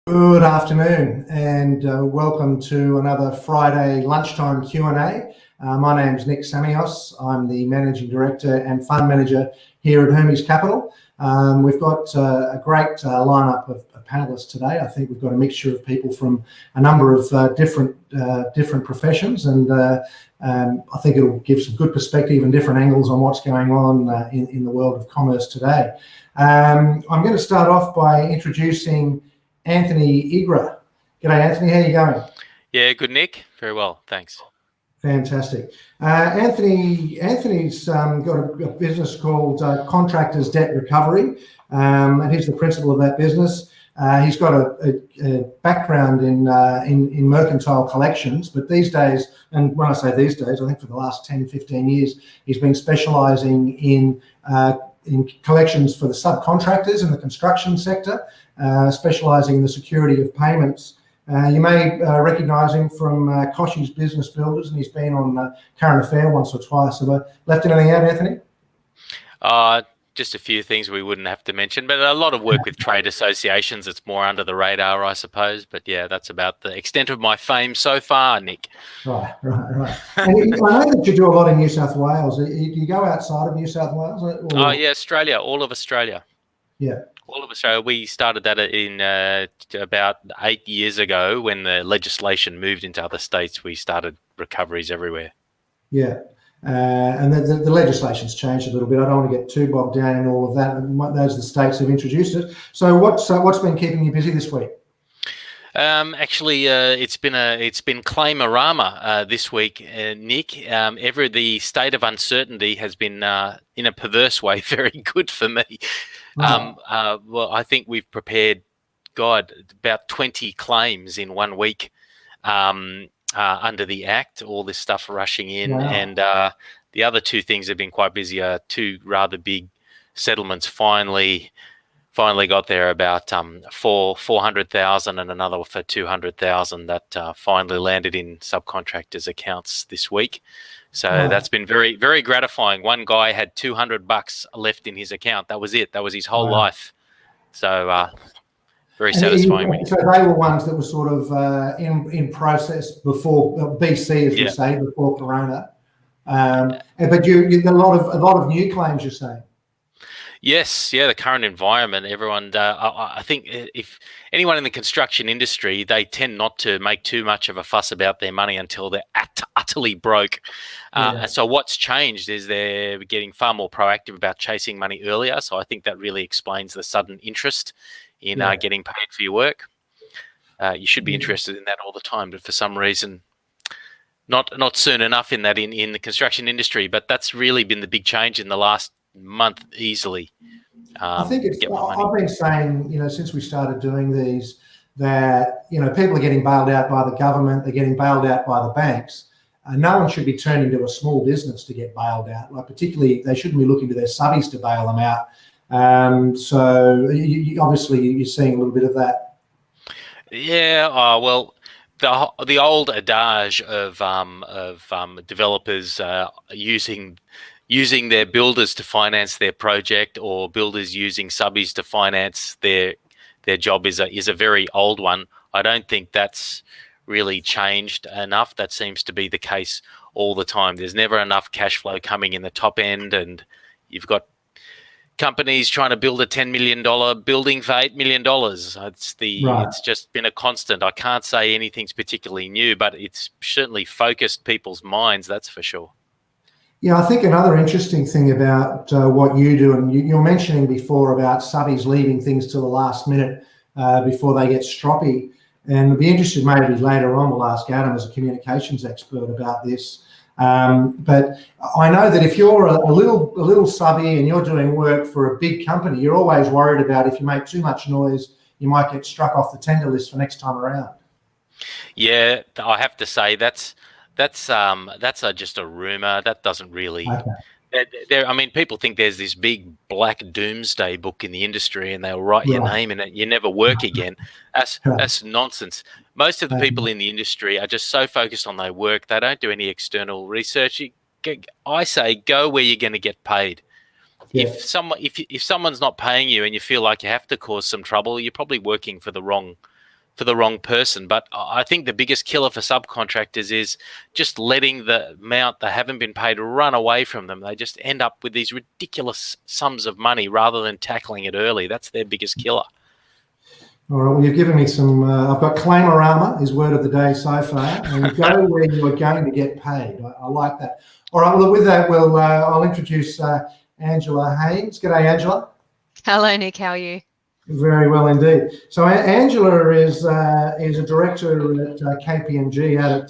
Good afternoon and welcome to another Friday lunchtime Q&A. My name is Nick Samios. I'm the Managing Director and Fund Manager here at Hermes Capital. We've got a great lineup of panellists today. I think we've got a mixture of people from a number of different professions, and I think it'll give some good perspective and different angles on what's going on in the world of commerce today. I'm going to start off by introducing Anthony Igra. G'day, Anthony. How are you going? Yeah, good, Nick. Very well, thanks. Fantastic. Anthony's got a business called Contractors Debt Recovery, and he's the principal of that business. He's got a background in mercantile collections, but these days, and when I say these days, I think for the last 10, 15 years, he's been specialising in collections for the subcontractors in the construction sector, specialising in the security of payments. You may recognise him from Koshy's Business Builders, and he's been on Current Affair once or twice. Have I left anything out, Anthony? Just a few things we wouldn't have to mention, but a lot of work with trade associations. It's more under the radar, I suppose. But yeah, that's about the extent of my fame so far, Nick. Right. And I know that you do a lot in New South Wales. Do you go outside of New South Wales? Oh, yeah, Australia, all of Australia. Yeah. All of Australia. We started that in about 8 years ago when the legislation moved into other states. We started recoveries everywhere. Yeah. And the legislation's changed a little bit. I don't want to get too bogged down in all of that. Those are the states have introduced it. So what's been keeping you busy this week? Actually, it's been claim-a-rama this week, Nick. The state of uncertainty has been, in a perverse way, very good for me. Well, I think we've prepared, about 20 claims in 1 week under the Act. All this stuff rushing in, wow. And the other two things have been quite busy. Two rather big settlements finally got there, about for 400,000 and another for 200,000 that finally landed in subcontractors' accounts this week. So wow. That's been very, very gratifying. One guy had $200 left in his account. That was it. That was his whole wow. life. So very satisfying. So they were ones that were sort of in process before BC, as we say, before Corona. But you a lot of new claims, you're saying. Yes, yeah, the current environment, everyone, I think if anyone in the construction industry, they tend not to make too much of a fuss about their money until they're utterly broke. And so what's changed is they're getting far more proactive about chasing money earlier. So I think that really explains the sudden interest in getting paid for your work. You should be interested in that all the time, but for some reason, not soon enough in the construction industry. But that's really been the big change in the last month easily. I think I've been saying, since we started doing these, that, people are getting bailed out by the government, they're getting bailed out by the banks. No one should be turning to a small business to get bailed out. Like, particularly, they shouldn't be looking to their subbies to bail them out. So obviously you're seeing a little bit of that. Yeah. Well, the old adage of developers using their builders to finance their project, or builders using subbies to finance their job is a very old one. I don't think that's really changed enough. That seems to be the case all the time. There's never enough cash flow coming in the top end, and you've got companies trying to build a $10 million building for $8 million. It's just been a constant. I can't say anything's particularly new, but it's certainly focused people's minds, that's for sure. Yeah, I think another interesting thing about what you do, and you're mentioning before about subbies leaving things to the last minute before they get stroppy, and I'd be interested maybe later on, we'll ask Adam as a communications expert about this. But I know that if you're a little subby and you're doing work for a big company, you're always worried about if you make too much noise, you might get struck off the tender list for next time around. Yeah, I have to say that's just a rumor. That doesn't really. Okay. People think there's this big black doomsday book in the industry, and they'll write your name in it. You never work again. That's nonsense. Most of the people in the industry are just so focused on their work, they don't do any external research. I say go where you're going to get paid. Yeah. If someone's not paying you and you feel like you have to cause some trouble, you're probably working for the wrong for the wrong person. But I think the biggest killer for subcontractors is just letting the amount they haven't been paid run away from them. They just end up with these ridiculous sums of money rather than tackling it early. That's their biggest killer. All right, well, you've given me some, I've got claimorama is word of the day so far, and go where you are going to get paid. I like that. All right, well, with that, I'll introduce Angela Haynes. G'day, Angela. Hello, Nick. How are you? Very well indeed. So Angela is a director at KPMG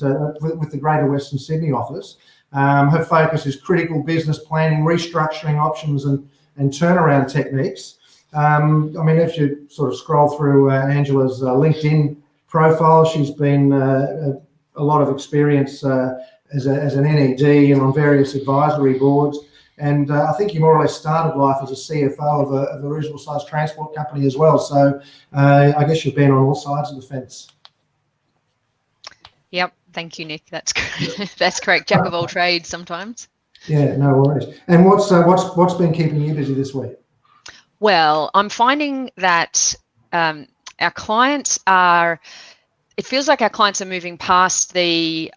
with the Greater Western Sydney office. Her focus is critical business planning, restructuring options and turnaround techniques. I mean, if you sort of scroll through Angela's LinkedIn profile, she's been a lot of experience as an NED and on various advisory boards. And I think you more or less started life as a CFO of a reasonable sized transport company as well. So I guess you've been on all sides of the fence. Yep. Thank you, Nick. That's that's correct. Jack of all trades sometimes. Yeah, no worries. And what's been keeping you busy this week? Well, I'm finding that our clients are. It feels like our clients are moving past the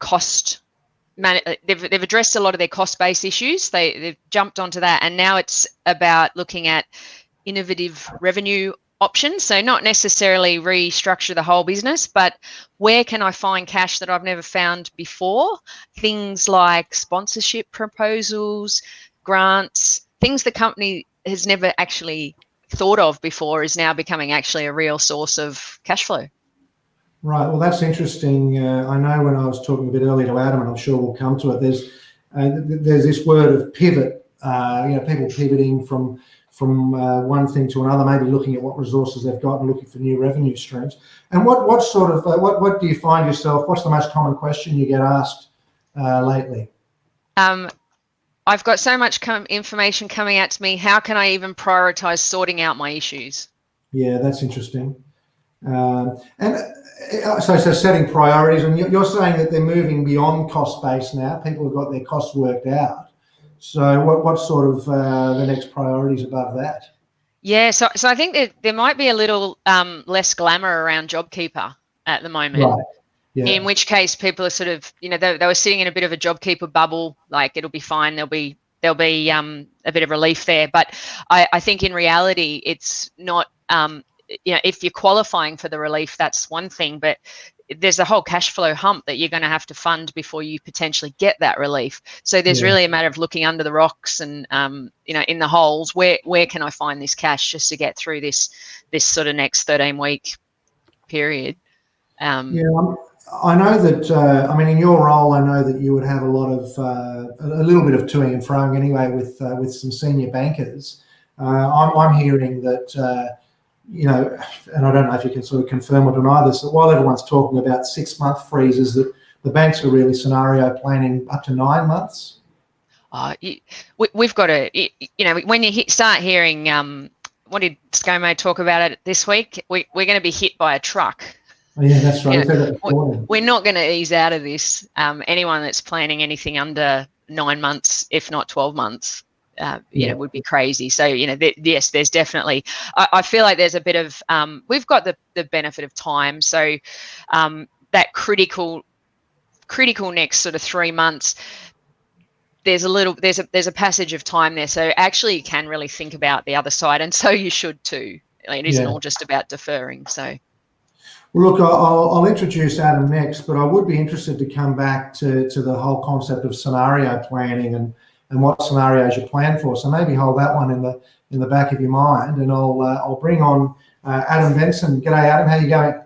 cost. They've addressed a lot of their cost-based issues. They've jumped onto that, and now it's about looking at innovative revenue options. So not necessarily restructure the whole business, but where can I find cash that I've never found before? Things like sponsorship proposals, grants, things the company has never actually thought of before is now becoming actually a real source of cash flow. Right. Well, that's interesting. I know when I was talking a bit earlier to Adam, and I'm sure we'll come to it, there's this word of pivot, people pivoting from one thing to another, maybe looking at what resources they've got and looking for new revenue streams. And what do you find yourself, what's the most common question you get asked lately? I've got so much information coming out to me. How can I even prioritize sorting out my issues? Yeah, that's interesting. So setting priorities, and you're saying that they're moving beyond cost base now. People have got their costs worked out. So what's sort of the next priorities above that? Yeah, so I think that there might be a little less glamour around JobKeeper at the moment. Right. Yeah. In which case people are sort of, they were sitting in a bit of a JobKeeper bubble, like it'll be fine. There'll be a bit of relief there. But I think in reality, it's not, if you're qualifying for the relief, that's one thing, but there's a whole cash flow hump that you're going to have to fund before you potentially get that relief. So there's really a matter of looking under the rocks and, in the holes, where can I find this cash just to get through this sort of next 13-week period. I know that, in your role, I know that you would have a lot of, a little bit of toing and froing anyway with some senior bankers. I'm hearing that, and I don't know if you can sort of confirm or deny this, that while everyone's talking about 6-month freezes, that the banks are really scenario planning up to 9 months. We've got to, when you start hearing, what did ScoMo talk about it this week? We're going to be hit by a truck. Oh, yeah, that's right. We're not going to ease out of this. Anyone that's planning anything under 9 months, if not 12 months, would be crazy. So, yes, there's definitely, I feel like there's a bit of, we've got the benefit of time. So that critical next sort of 3 months, there's a passage of time there. So actually you can really think about the other side. And so you should too. It isn't all just about deferring. So. Well, look, I'll introduce Adam next, but I would be interested to come back to the whole concept of scenario planning and what scenarios you plan for. So maybe hold that one in the back of your mind, and I'll bring on Adam Benson. G'day, Adam. How you going?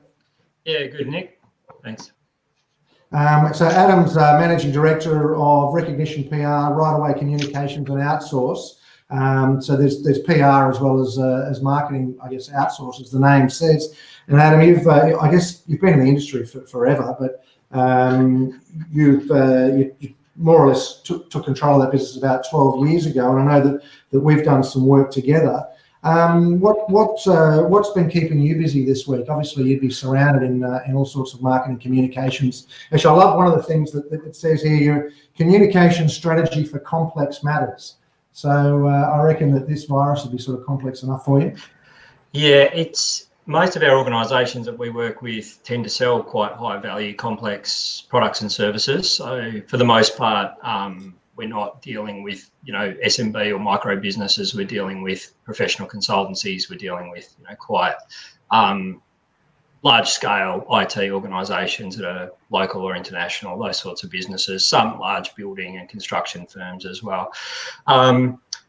Yeah, good, Nick. Thanks. So Adam's Managing Director of Recognition PR, Right Away Communications and Outsource. So there's PR as well as marketing, I guess, outsource, as the name says. And Adam, you've been in the industry for forever, but you more or less took control of that business about 12 years ago, and I know that we've done some work together. What's been keeping you busy this week? Obviously, you'd be surrounded in all sorts of marketing communications. Actually, I love one of the things that it says here: your communication strategy for complex matters. So I reckon that this virus will be sort of complex enough for you. Yeah, it's most of our organisations that we work with tend to sell quite high value, complex products and services. So for the most part, we're not dealing with, SMB or micro businesses. We're dealing with professional consultancies. We're dealing with, quite large scale IT organisations that are local or international, those sorts of businesses, some large building and construction firms as well.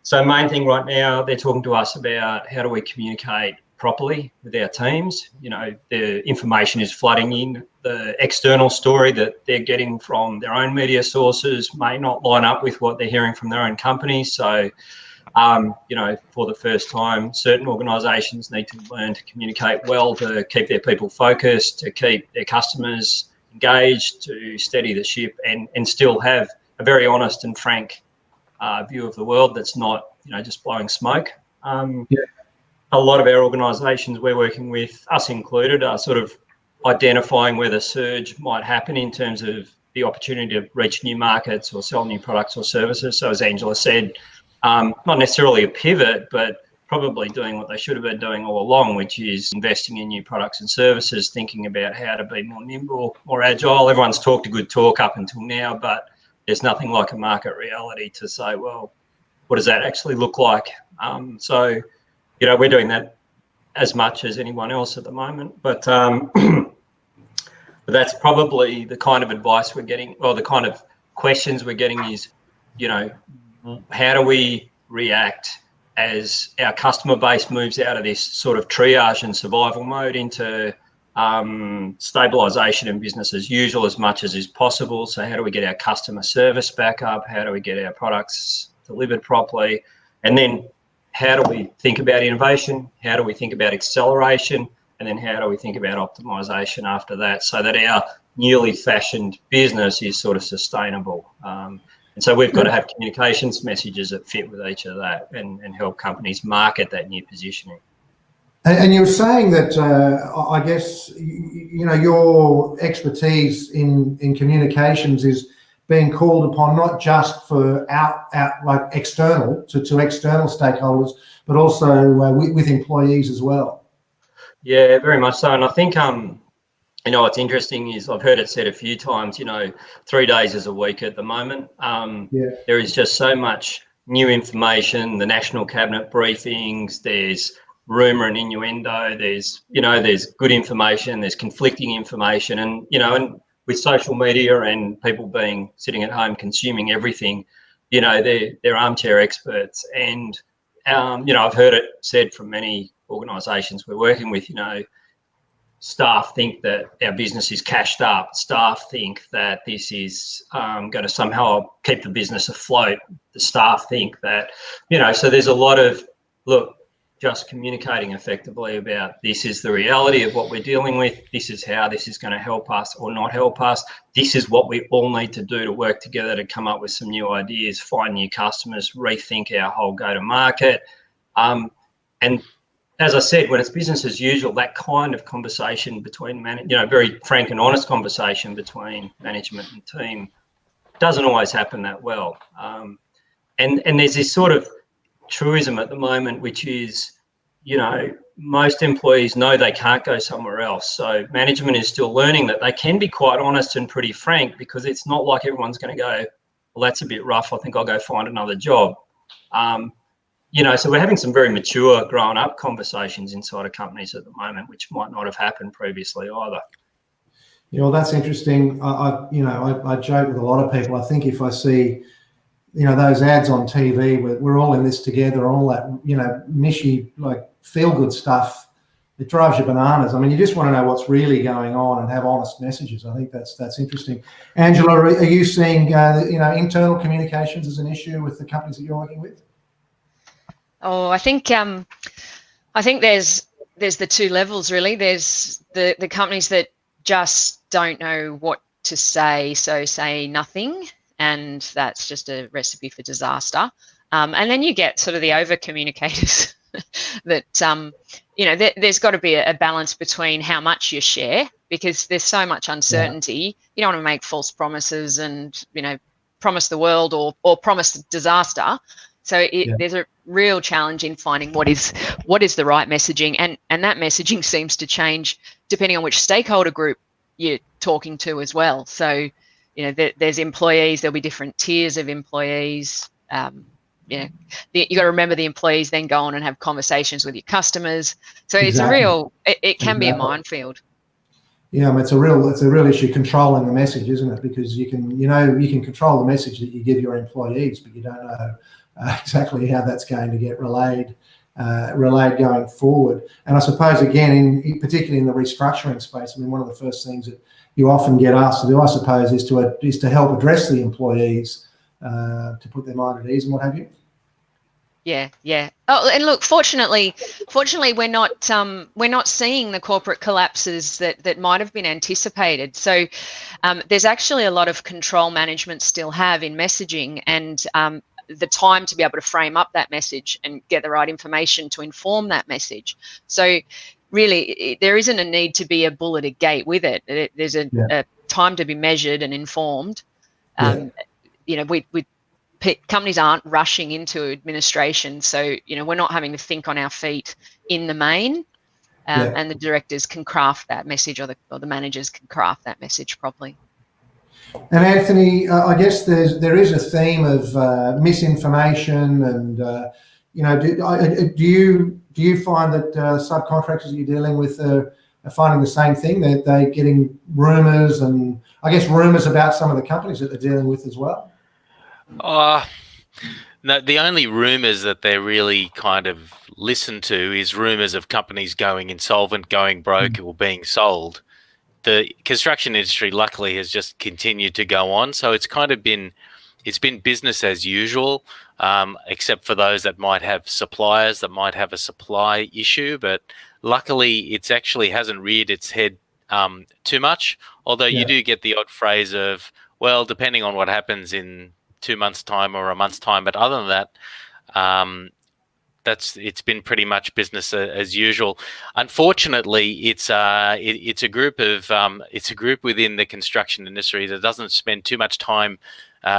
So main thing right now, they're talking to us about how do we communicate properly with our teams. The information is flooding in. The external story that they're getting from their own media sources may not line up with what they're hearing from their own companies. So, for the first time, certain organisations need to learn to communicate well, to keep their people focused, to keep their customers engaged, to steady the ship, and still have a very honest and frank view of the world that's not, just blowing smoke. A lot of our organisations we're working with, us included, are sort of identifying where the surge might happen in terms of the opportunity to reach new markets or sell new products or services. So as Angela said, not necessarily a pivot, but probably doing what they should have been doing all along, which is investing in new products and services, thinking about how to be more nimble, more agile. Everyone's talked a good talk up until now, but there's nothing like a market reality to say, well, what does that actually look like? So we're doing that as much as anyone else at the moment, but that's probably the kind of advice we're getting, or the kind of questions we're getting is, how do we react as our customer base moves out of this sort of triage and survival mode into stabilisation and business as usual as much as is possible? So how do we get our customer service back up? How do we get our products delivered properly? And then how do we think about innovation? How do we think about acceleration? And then how do we think about optimization after that, so that our newly fashioned business is sort of sustainable? And so we've got to have communications messages that fit with each of that and help companies market that new positioning. And you were saying that, I guess, your expertise in communications is being called upon not just for out like external to external stakeholders, but also with employees as well. Yeah, very much so. And I think, what's interesting is I've heard it said a few times, 3 days is a week at the moment. There is just so much new information, the national cabinet briefings, there's rumour and innuendo, there's good information, there's conflicting information, and with social media and people sitting at home consuming everything, they're armchair experts. And, I've heard it said from many organisations we're working with, staff think that our business is cashed up. Staff think that this is going to somehow keep the business afloat. The staff think that, so there's a lot of, just communicating effectively about this is the reality of what we're dealing with. This is how this is going to help us or not help us. This is what we all need to do to work together to come up with some new ideas, find new customers, rethink our whole go-to-market. And as I said, when it's business as usual, that kind of conversation between very frank and honest conversation between management and team doesn't always happen that well. And there's this sort of truism at the moment, which is, most employees know they can't go somewhere else. So management is still learning that they can be quite honest and pretty frank, because it's not like everyone's going to go, well, that's a bit rough, I think I'll go find another job. So we're having some very mature, grown-up conversations inside of companies at the moment, which might not have happened previously either. Yeah, well, that's interesting. I joke with a lot of people. I think if I see those ads on TV, we're all in this together, all that, nishy, like feel-good stuff, it drives you bananas. I mean, you just want to know what's really going on and have honest messages. I think that's interesting. Angela, are you seeing, internal communications as an issue with the companies that you're working with? Oh, I think there's the two levels, really. There's the companies that just don't know what to say, so say nothing, and that's just a recipe for disaster. And then you get sort of the over communicators that, there's got to be a balance between how much you share, because there's so much uncertainty. Yeah. You don't want to make false promises and, promise the world or promise disaster. So there's a real challenge in finding what is the right messaging, and that messaging seems to change depending on which stakeholder group you're talking to as well. So, there's employees, there'll be different tiers of employees. You got to remember the employees then go on and have conversations with your customers. So Exactly. it can be a minefield. Yeah, I mean, it's a real issue controlling the message, isn't it? Because you can control the message that you give your employees, but you don't know exactly how that's going to get relayed going forward. And I suppose, again, particularly in the restructuring space, I mean, one of the first things that you often get asked to do, I suppose, is to help address the employees, to put their mind at ease and what have you. Yeah. Oh, and look, fortunately, we're not seeing the corporate collapses that might have been anticipated. So there's actually a lot of control management still have in messaging, and the time to be able to frame up that message and get the right information to inform that message. So really, there isn't a need to be a bull at a gate with it. There's a time to be measured and informed. Companies aren't rushing into administration, so we're not having to think on our feet in the main, and the directors can craft that message, or the managers can craft that message properly. And Anthony, I guess there is a theme of misinformation, and do you find that subcontractors that you're dealing with are finding the same thing? They're getting rumours, and I guess rumours about some of the companies that they're dealing with as well? No, the only rumours that they really kind of listen to is rumours of companies going insolvent, going broke, or being sold. The construction industry, luckily, has just continued to go on, so it's kind of been business as usual, except for those that might have suppliers that might have a supply issue. But luckily, it's actually hasn't reared its head too much. Although you do get the odd phrase of, well, depending on what happens in 2 months' time or a month's time, but other than that, it's been pretty much business as usual. Unfortunately, it's a group within the construction industry that doesn't spend too much time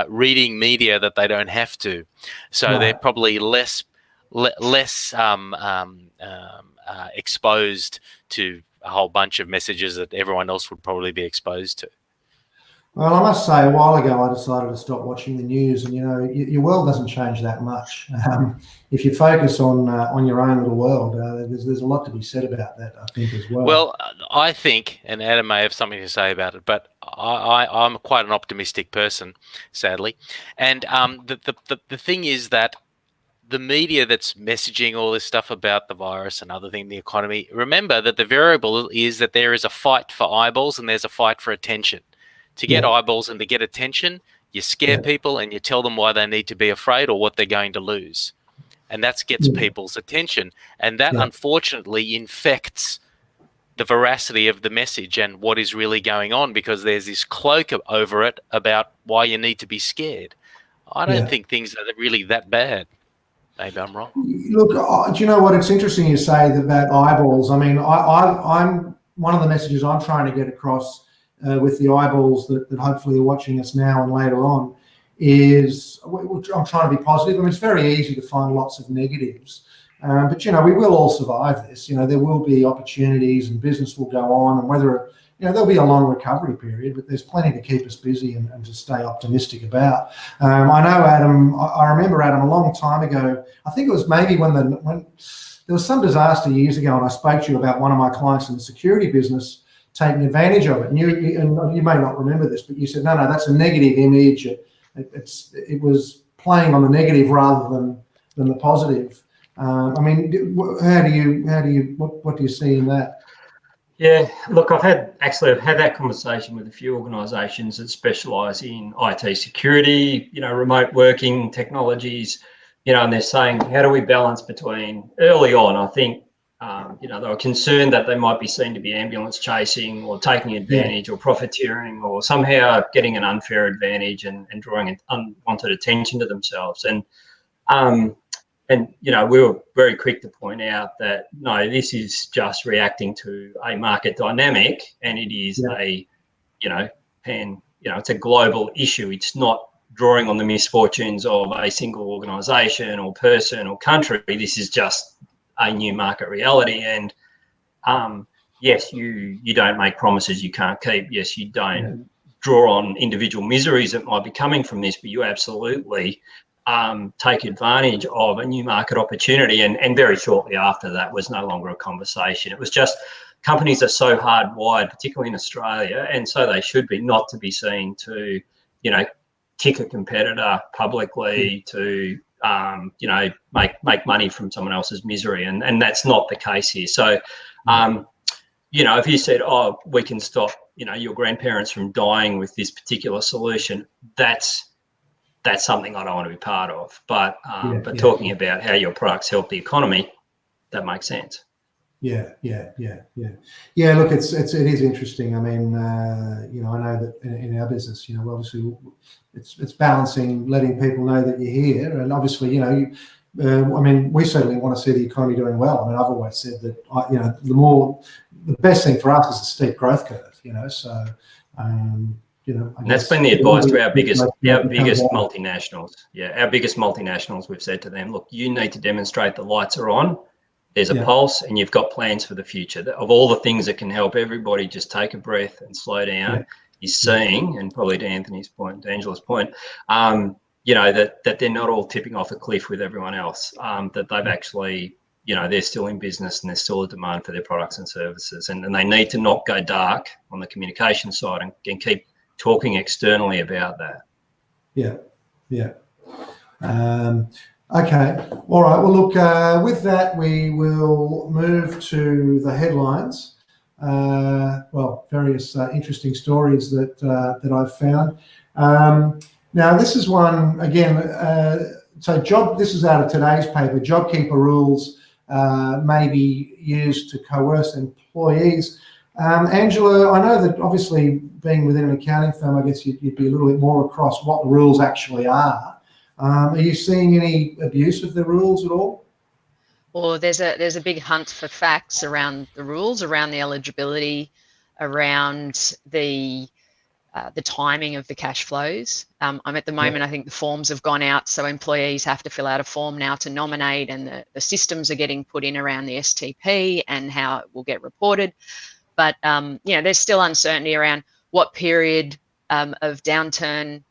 reading media that they don't have to, so they're probably less exposed to a whole bunch of messages that everyone else would probably be exposed to. Well, I must say, a while ago, I decided to stop watching the news, and your world doesn't change that much. If you focus on your own little world, there's a lot to be said about that, I think, as well. Well, I think, and Adam may have something to say about it, but I'm quite an optimistic person, sadly, and the thing is that the media that's messaging all this stuff about the virus and other things, the economy, remember that the variable is that there is a fight for eyeballs and there's a fight for attention. To get eyeballs and to get attention, you scare people and you tell them why they need to be afraid or what they're going to lose. And that gets people's attention. And that, unfortunately, infects the veracity of the message and what is really going on, because there's this cloak over it about why you need to be scared. I don't think things are really that bad. Maybe I'm wrong. Look, do you know what? It's interesting you say about eyeballs. I mean, I'm one of the messages I'm trying to get across with the eyeballs that hopefully are watching us now and later on is, I'm trying to be positive. I mean, it's very easy to find lots of negatives, but we will all survive this. There will be opportunities and business will go on, and whether there'll be a long recovery period, but there's plenty to keep us busy and to stay optimistic about. I know, Adam, I remember, Adam, a long time ago, I think it was maybe when there was some disaster years ago, and I spoke to you about one of my clients in the security business taking advantage of it. And you may not remember this, but you said, no, that's a negative image. It was playing on the negative rather than the positive. I mean, what do you see in that? Yeah, look, I've had that conversation with a few organisations that specialise in IT security, remote working technologies, and they're saying, how do we balance between, early on, I think, they were concerned that they might be seen to be ambulance chasing or taking advantage or profiteering or somehow getting an unfair advantage and drawing unwanted attention to themselves. And we were very quick to point out that, no, this is just reacting to a market dynamic, and it is it's a global issue. It's not drawing on the misfortunes of a single organisation or person or country. This is just a new market reality. And yes, you don't make promises you can't keep. Yes, you don't draw on individual miseries that might be coming from this, but you absolutely take advantage of a new market opportunity. And very shortly after that was no longer a conversation. It was just companies are so hardwired, particularly in Australia, and so they should be, not to be seen to, kick a competitor publicly to, make money from someone else's misery. And that's not the case here. So, if you said, oh, we can stop, your grandparents from dying with this particular solution, that's something I don't want to be part of. But talking about how your products help the economy, that makes sense. Yeah. Look, it is interesting. I mean, I know that in our business, obviously it's balancing, letting people know that you're here, and obviously, we certainly want to see the economy doing well. I mean, I've always said that, the best thing for us is a steep growth curve. So. And that's been the advice to our biggest multinationals. Yeah, our biggest multinationals, we've said to them, look, you need to demonstrate the lights are on, there's a pulse, and you've got plans for the future. Of all the things that can help everybody just take a breath and slow down, is seeing, and probably to Anthony's point, to Angela's point, that they're not all tipping off a cliff with everyone else, that they've actually, they're still in business and there's still a demand for their products and services. And they need to not go dark on the communication side and keep talking externally about that. Okay. All right. Well, look, with that, we will move to the headlines. Various interesting stories that I've found. Now, this is one, again, this is out of today's paper. JobKeeper rules may be used to coerce employees. Angela, I know that obviously being within an accounting firm, I guess you'd be a little bit more across what the rules actually are. Are you seeing any abuse of the rules at all? Well, there's a big hunt for facts around the rules, around the eligibility, around the timing of the cash flows. I'm at the moment, I think the forms have gone out, so employees have to fill out a form now to nominate, and the systems are getting put in around the STP and how it will get reported. But there's still uncertainty around what period of downturn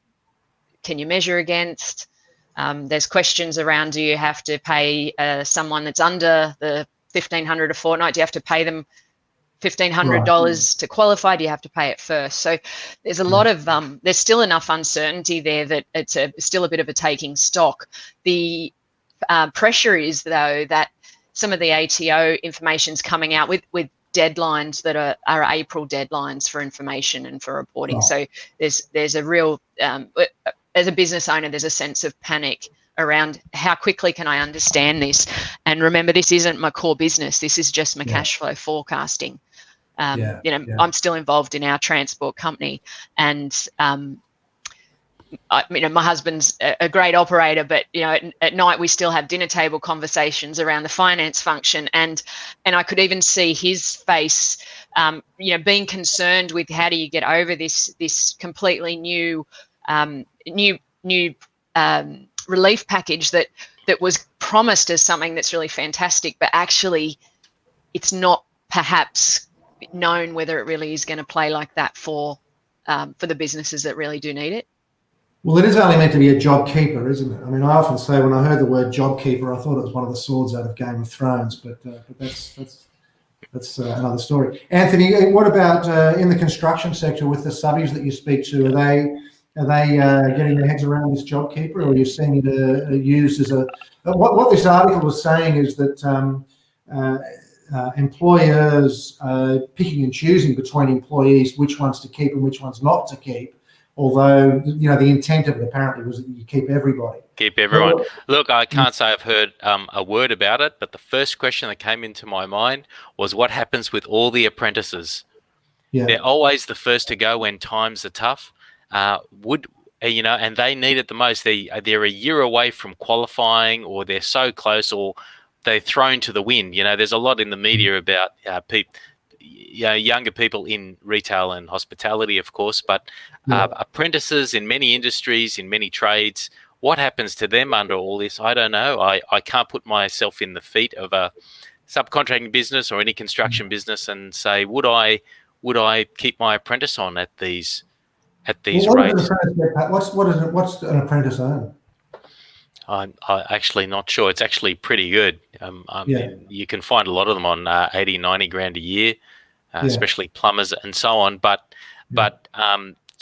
can you measure against. There's questions around, do you have to pay someone that's under the $1,500 a fortnight? Do you have to pay them $1,500 to qualify? Do you have to pay it first? So there's a lot of there's still enough uncertainty there that it's still a bit of a taking stock. The pressure is, though, that some of the ATO information's coming out with deadlines that are April deadlines for information and for reporting. So there's a real as a business owner, there's a sense of panic around how quickly can I understand this. And remember, this isn't my core business. This is just my cash flow forecasting. I'm still involved in our transport company, and my husband's a great operator, but at night we still have dinner table conversations around the finance function, and I could even see his face, being concerned with how do you get over this completely new relief package that was promised as something that's really fantastic, but actually it's not perhaps known whether it really is going to play like that for the businesses that really do need it. Well, it is only meant to be a job keeper, isn't it? I mean, I often say when I heard the word job keeper, I thought it was one of the swords out of Game of Thrones, but that's another story. Anthony, what about in the construction sector with the subbies that you speak to? Are they getting their heads around this job keeper, or are you seeing it used as a? What this article was saying is that employers picking and choosing between employees which ones to keep and which ones not to keep. Although, the intent of it apparently was that you keep everybody. Keep everyone. Look, I can't say I've heard a word about it, but the first question that came into my mind was what happens with all the apprentices? They're always the first to go when times are tough. And they need it the most. They're a year away from qualifying, or they're so close, or they're thrown to the wind. There's a lot in the media about younger people in retail and hospitality, of course, but apprentices in many industries, in many trades. What happens to them under all this? I don't know. I can't put myself in the feet of a subcontracting business or any construction business and say, would I keep my apprentice on at these rates? What's an apprentice earn? I'm actually not sure. It's actually pretty good. You can find a lot of them on 80, 90 grand a year, especially plumbers and so on. But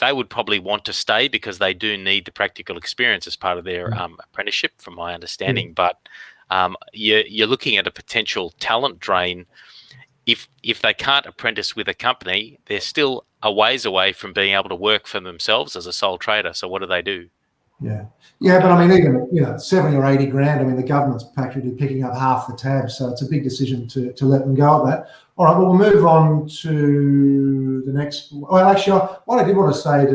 they would probably want to stay because they do need the practical experience as part of their apprenticeship, from my understanding. But you're looking at a potential talent drain. If they can't apprentice with a company, they're still a ways away from being able to work for themselves as a sole trader. So what do? Yeah, but I mean, even 70 or 80 grand. I mean, the government's practically picking up half the tab, so it's a big decision to let them go at that. All right, well, we'll move on to the next. Well, actually, what I did want to say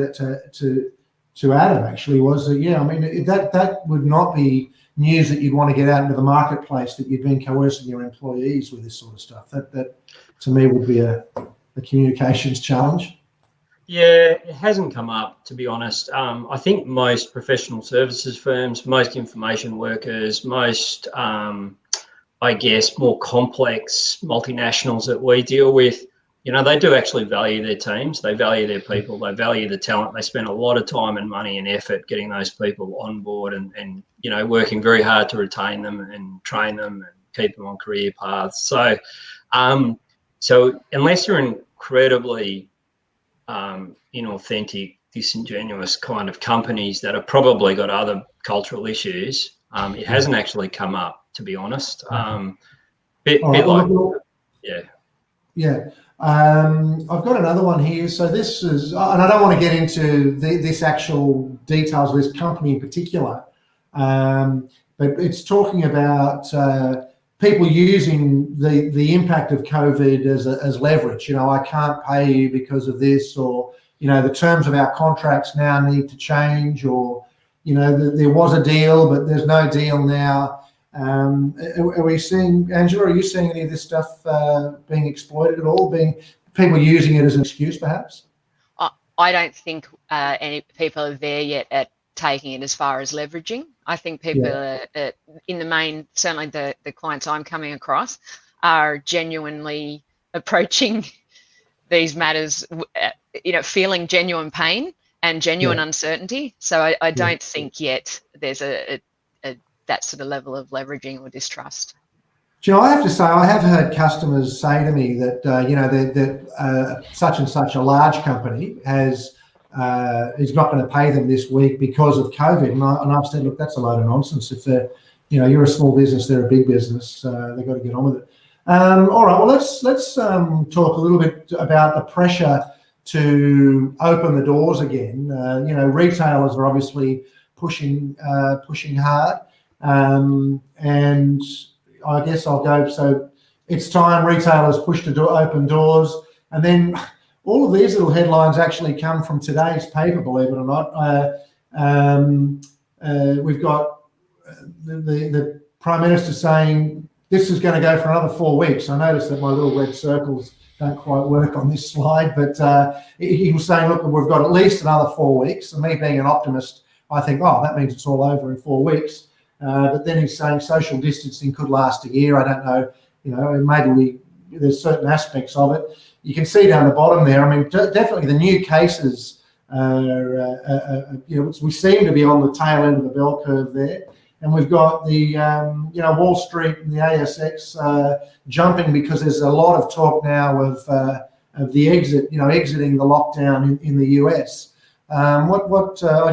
to Adam actually was that I mean that would not be news that you'd want to get out into the marketplace, that you've been coercing your employees with this sort of stuff. That to me would be a communications challenge. Yeah, it hasn't come up, to be honest. I think most professional services firms, most information workers, most, I guess, more complex multinationals that we deal with, they do actually value their teams. They value their people. They value the talent. They spend a lot of time and money and effort getting those people on board and working very hard to retain them and train them and keep them on career paths. So unless you're incredibly inauthentic, disingenuous kind of companies that have probably got other cultural issues, it hasn't actually come up, to be honest. I've got another one here. So this is, and I don't want to get into this actual details of this company in particular, but it's talking about people using the impact of COVID as leverage. I can't pay you because of this, or the terms of our contracts now need to change, or there was a deal but there's no deal now. Are we seeing, Angela? Are you seeing any of this stuff being exploited at all? Being people using it as an excuse, perhaps? I don't think any people are there yet at taking it as far as leveraging. I think people are, in the main, certainly the clients I'm coming across, are genuinely approaching these matters, feeling genuine pain and genuine uncertainty. So I don't think yet there's that sort of level of leveraging or distrust. Do you know, I have to say, I have heard customers say to me that, that such and such a large company is not going to pay them this week because of COVID. And I've said, look, that's a load of nonsense. If they're, you're a small business, they're a big business, they've got to get on with it. All right, well, let's talk a little bit about the pressure to open the doors again. Retailers are obviously pushing hard. And I guess I'll go. So it's time retailers push to open doors, and then all of these little headlines actually come from today's paper, believe it or not. We've got the Prime Minister saying this is going to go for another 4 weeks. I noticed that my little red circles don't quite work on this slide, but he was saying, look, we've got at least another 4 weeks. And me being an optimist, I think, that means it's all over in 4 weeks. But then he's saying social distancing could last a year. I don't know, maybe there's certain aspects of it. You can see down the bottom there, I mean, definitely the new cases, we seem to be on the tail end of the bell curve there. And we've got the, Wall Street and the ASX jumping because there's a lot of talk now of the exiting the lockdown in the US. I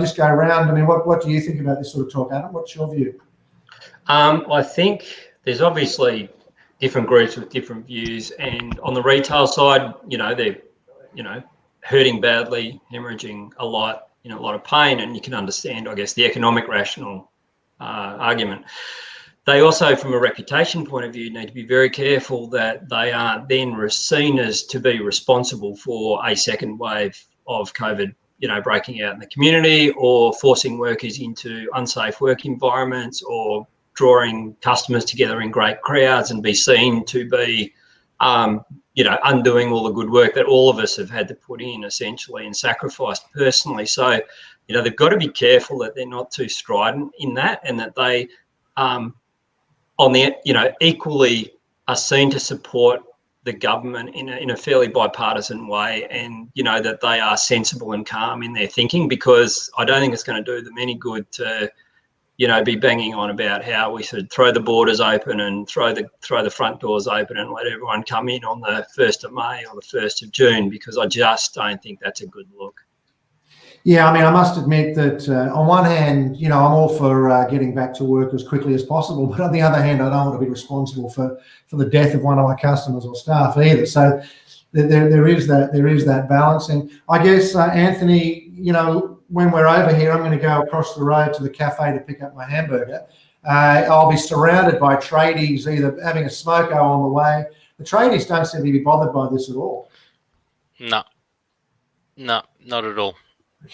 just go around. I mean, what do you think about this sort of talk, Adam? What's your view? I think there's obviously different groups with different views, and on the retail side, they're, hurting badly, hemorrhaging a lot, a lot of pain, and you can understand, I guess, the economic rational argument. They also, from a reputation point of view, need to be very careful that they aren't then seen as to be responsible for a second wave of COVID, breaking out in the community, or forcing workers into unsafe work environments, or drawing customers together in great crowds and be seen to be, undoing all the good work that all of us have had to put in essentially and sacrificed personally. So, they've got to be careful that they're not too strident in that, and that they, equally are seen to support the government in a fairly bipartisan way, and, that they are sensible and calm in their thinking, because I don't think it's going to do them any good to, be banging on about how we should throw the borders open and throw the front doors open and let everyone come in on the 1st of May or the 1st of June, because I just don't think that's a good look. Yeah, I must admit that on one hand, I'm all for getting back to work as quickly as possible, but on the other hand, I don't want to be responsible for the death of one of my customers or staff either. So there is that balancing. I guess, Anthony, when we're over here, I'm going to go across the road to the cafe to pick up my hamburger. I'll be surrounded by tradies either having a smoko on the way. The tradies don't seem to be bothered by this at all. No, not at all.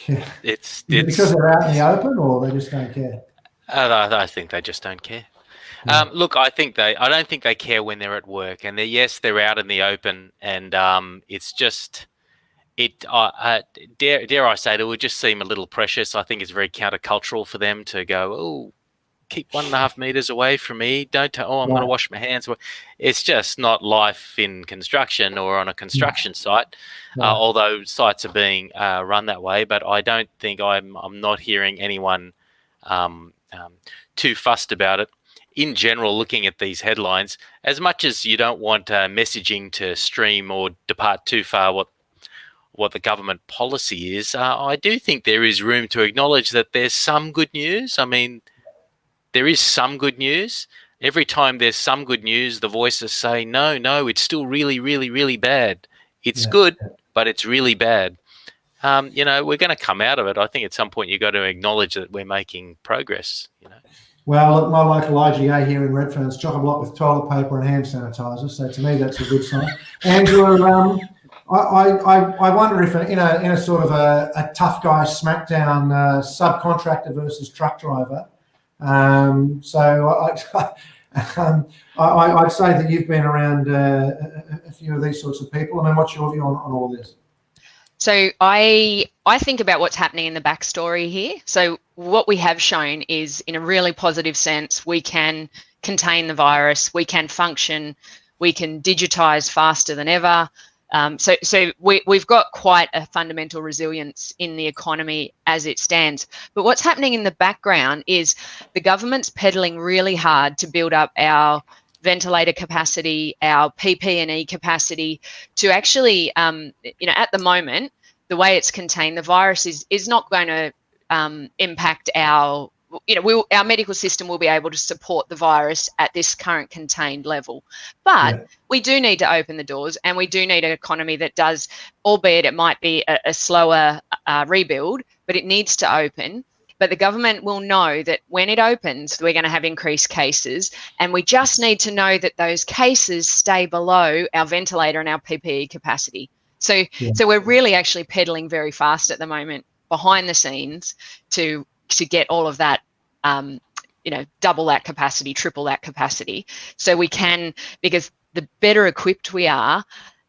Yeah. It's because they're out in the open, or they just don't care. I think they just don't care. Yeah. Look, I don't think they care when they're at work, and they're out in the open, and it's just dare I say it would just seem a little precious. I think it's very countercultural for them to go, oh, keep 1.5 meters away from me. I'm going to wash my hands. It's just not life in construction or on a construction site, although sites are being run that way. But I don't think I'm not hearing anyone too fussed about it. In general, looking at these headlines, as much as you don't want messaging to stream or depart too far what the government policy is, I do think there is room to acknowledge that there's some good news. There is some good news. Every time there's some good news, the voices say, no, it's still really, really, really bad. It's good, but it's really bad. We're going to come out of it. I think at some point you've got to acknowledge that we're making progress. Well, look, my local IGA here in Redfern's chock-a-block with toilet paper and hand sanitizer. So to me, that's a good sign. Angela, I wonder if in a sort of a tough guy smackdown, subcontractor versus truck driver. So I'd say that you've been around a few of these sorts of people. What's your view on all this? So I think about what's happening in the backstory here. So what we have shown is, in a really positive sense, we can contain the virus, we can function, we can digitize faster than ever. So we've got quite a fundamental resilience in the economy as it stands. But what's happening in the background is the government's pedaling really hard to build up our ventilator capacity, our PP&E capacity, to actually, at the moment, the way it's contained, the virus is not going to impact our medical system will be able to support the virus at this current contained level. But we do need to open the doors, and we do need an economy that does, albeit it might be a slower rebuild, but it needs to open. But the government will know that when it opens, we're going to have increased cases, and we just need to know that those cases stay below our ventilator and our PPE capacity. So we're really actually pedaling very fast at the moment behind the scenes to get all of that, double that capacity, triple that capacity. So we can, because the better equipped we are,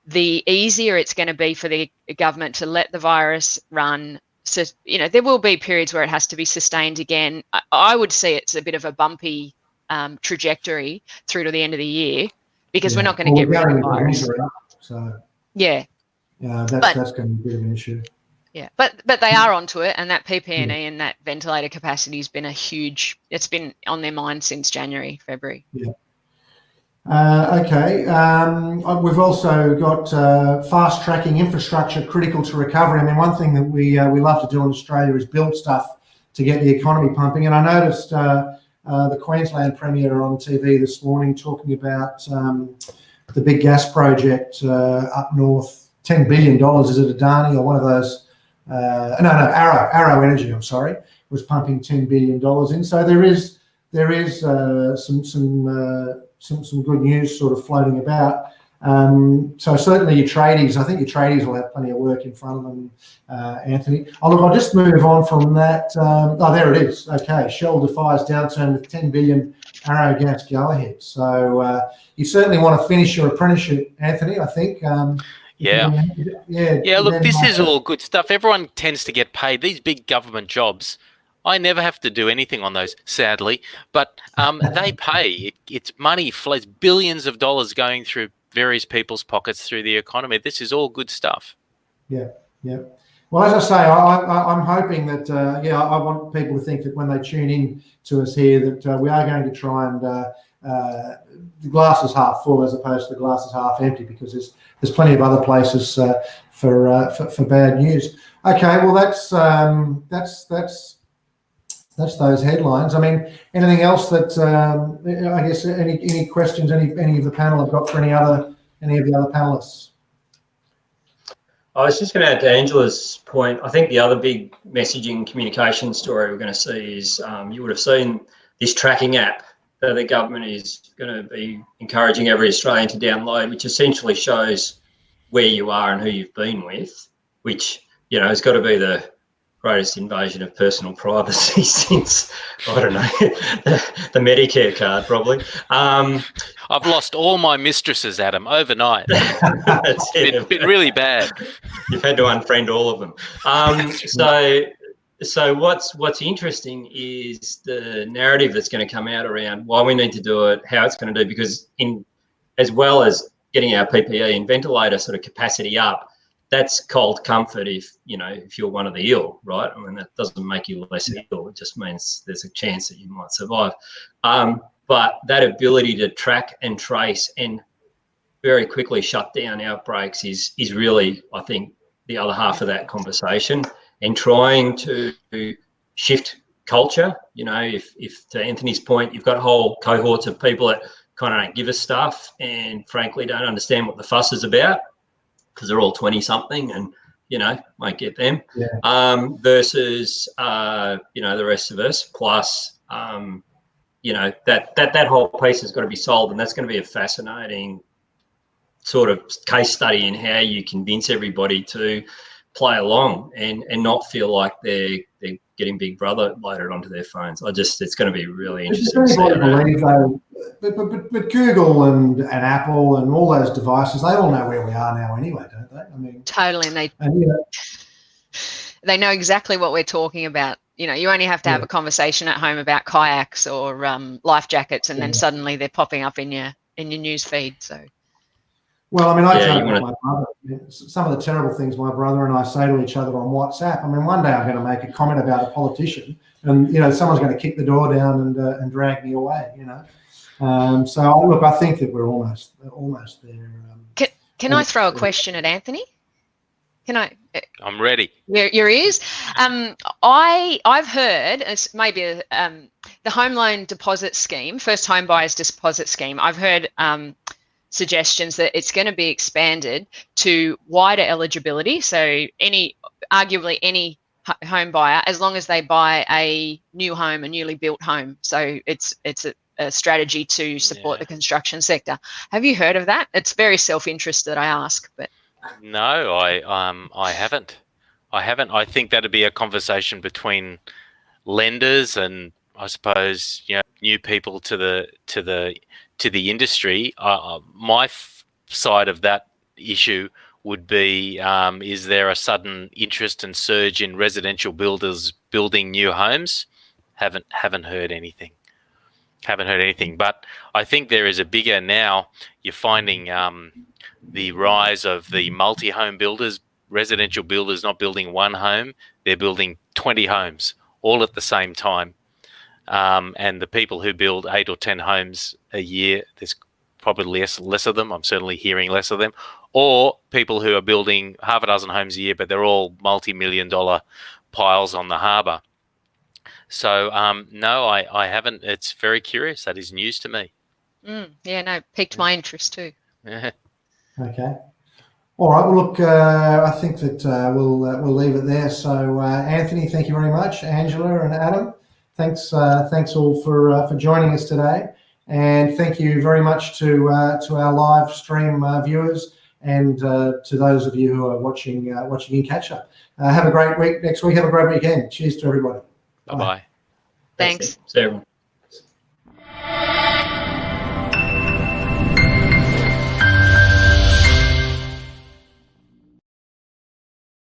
the easier it's going to be for the government to let the virus run. So, there will be periods where it has to be sustained again. I would see it's a bit of a bumpy trajectory through to the end of the year, because we're not going to get rid of the virus. That's going to be an issue. Yeah, but they are onto it, and that PP&E and that ventilator capacity has been it's been on their mind since January, February. Yeah. Okay. We've also got fast tracking infrastructure critical to recovery. One thing that we love to do in Australia is build stuff to get the economy pumping. And I noticed the Queensland Premier on TV this morning talking about the big gas project up north, $10 billion. Is it Adani or one of those? Arrow Energy, was pumping $10 billion in. So there is some good news sort of floating about. So certainly your tradies, I think your tradies will have plenty of work in front of them, Anthony. I'll just move on from that. There it is. Okay, Shell defies downturn with 10 billion arrow gas go ahead. So you certainly want to finish your apprenticeship, Anthony, I think. Yeah, look, this is all good stuff. Everyone tends to get paid. These big government jobs, I never have to do anything on those, sadly, but they pay. It's money flows, billions of dollars going through various people's pockets through the economy. This is all good stuff. Yeah. Well, as I say, I'm hoping that, I want people to think that when they tune in to us here, that we are going to try and the glass is half full as opposed to the glass is half empty, because there's plenty of other places for bad news. Okay, well that's those headlines. I mean, anything else that I guess any questions any of the panel have got for any of the other panelists? I was just going to add to Angela's point. I think the other big messaging communication story we're going to see is you would have seen this tracking app that the government is going to be encouraging every Australian to download, which essentially shows where you are and who you've been with, which, has got to be the greatest invasion of personal privacy since, I don't know, the Medicare card, probably. I've lost all my mistresses, Adam, overnight. It's been really bad. You've had to unfriend all of them. So what's interesting is the narrative that's going to come out around why we need to do it, how it's going to do, because as well as getting our PPE and ventilator sort of capacity up, that's cold comfort if you're one of the ill, right? I mean, that doesn't make you less ill. It just means there's a chance that you might survive. But that ability to track and trace and very quickly shut down outbreaks is really, I think, the other half of that conversation, and trying to shift culture. If to Anthony's point, you've got whole cohorts of people that kind of don't give a stuff and frankly don't understand what the fuss is about, because they're all 20-something and, might get them, versus, the rest of us, plus, that whole piece has got to be solved. And that's going to be a fascinating sort of case study in how you convince everybody to play along and not feel like they're getting Big Brother loaded onto their phones. It's going to be really interesting to see. But Google and Apple and all those devices, they all know where we are now anyway, don't they? I mean, totally, and they know exactly what we're talking about. You only have to have a conversation at home about kayaks or life jackets, and then suddenly they're popping up in your news feed. So. Well, I mean, I joke with my brother. Some of the terrible things my brother and I say to each other on WhatsApp. I mean, one day I'm going to make a comment about a politician, and someone's going to kick the door down and drag me away. So look, I think that we're almost there. Can I throw a question at Anthony? Can I? I'm ready. Your ears. I've heard it's maybe the home loan deposit scheme, first home buyers deposit scheme. I've heard suggestions that it's going to be expanded to wider eligibility. So arguably any home buyer, as long as they buy a new home, a newly built home. So it's a strategy to support the construction sector. Have you heard of that? It's very self-interested, I ask, but. No, I haven't. I think that'd be a conversation between lenders and, I suppose, new people to the industry. My side of that issue would be: is there a sudden interest and surge in residential builders building new homes? Haven't heard anything. But I think there is a bigger now. You're finding the rise of the multi-home builders, residential builders not building one home, they're building 20 homes all at the same time. And the people who build 8 or 10 homes a year, there's probably less of them. I'm certainly hearing less of them. Or people who are building half a dozen homes a year, but they're all multi-million-dollar piles on the harbour. So, no, I haven't. It's very curious. That is news to me. Piqued my interest too. Okay. All right. Well, look, I think that we'll leave it there. So, Anthony, thank you very much. Angela and Adam, thanks all for joining us today. And thank you very much to our live stream viewers and to those of you who are watching in catch up. Have a great week next week. Have a great weekend. Cheers to everybody. Bye-bye. Thanks. See you.